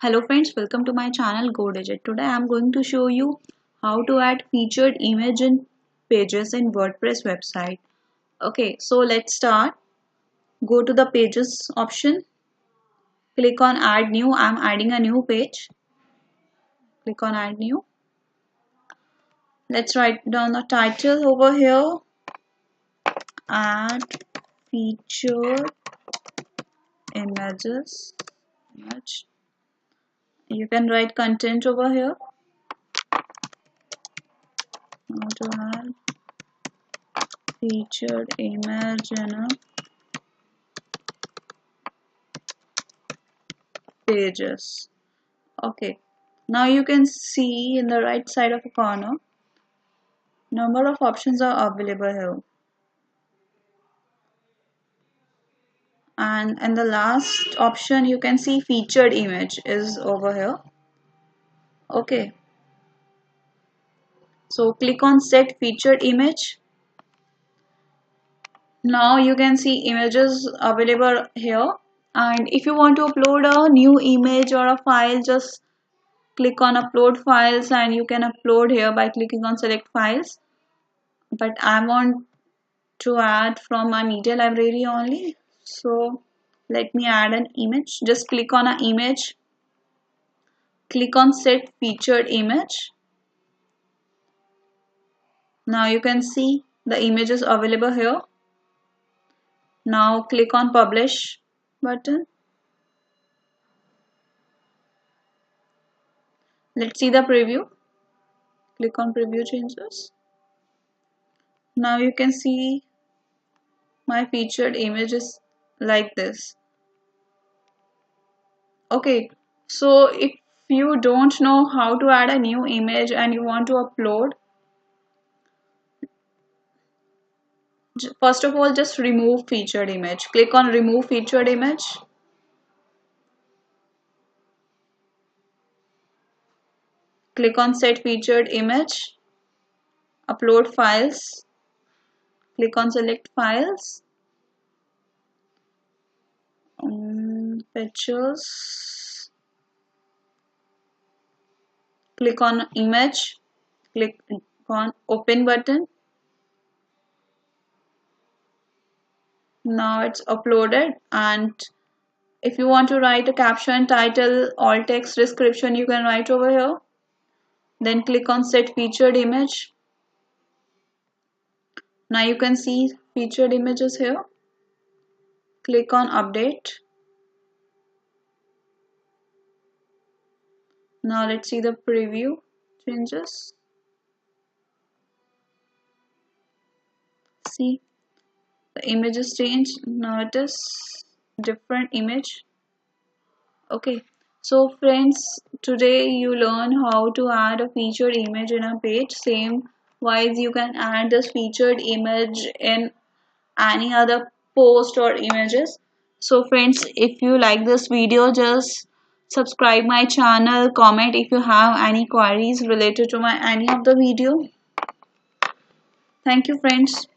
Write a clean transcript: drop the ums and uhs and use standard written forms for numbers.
Hello friends, welcome to my channel GoDigit. Today I am going to show you how to add featured image in pages in WordPress website. Okay, so let's start. Go to the pages option. Click on add new. I am adding a new page. Click on add new. Let's write down the title over here. Add featured images. Image. You can write content over here. How to add featured image in a pages. Okay, now you can see in the right side of the corner number of options are available here, and in the last option you can see featured image is over here. Okay, so click on set featured image. Now you can see images available here, and if you want to upload a new image or a file, just click on upload files and you can upload here by clicking on select files. But I want to add from my media library only, so let me add an image. Just click on an image, click on set featured image. Now you can see the image is available here. Now click on publish button. Let's see the preview. Click on preview changes. Now you can see my featured image is like this. Okay, so if you don't know how to add a new image and you want to upload, first of all, just remove featured image. Click on remove featured image. Click on set featured image. Upload files. Click on select files. Pictures. Click on image. Click on open button. Now it's uploaded, and if you want to write a caption, title, alt text description, you can write over here. Then click on set featured image. Now you can see featured images here. Click on update. Now let's see the preview changes. See, the image is changed. Now it is different image. Okay, so friends, today you learn how to add a featured image in a page. Same wise you can add this featured image in any other post or images. So friends, if you like this video, just subscribe my channel, comment if you have any queries related to my any of the video. Thank you friends.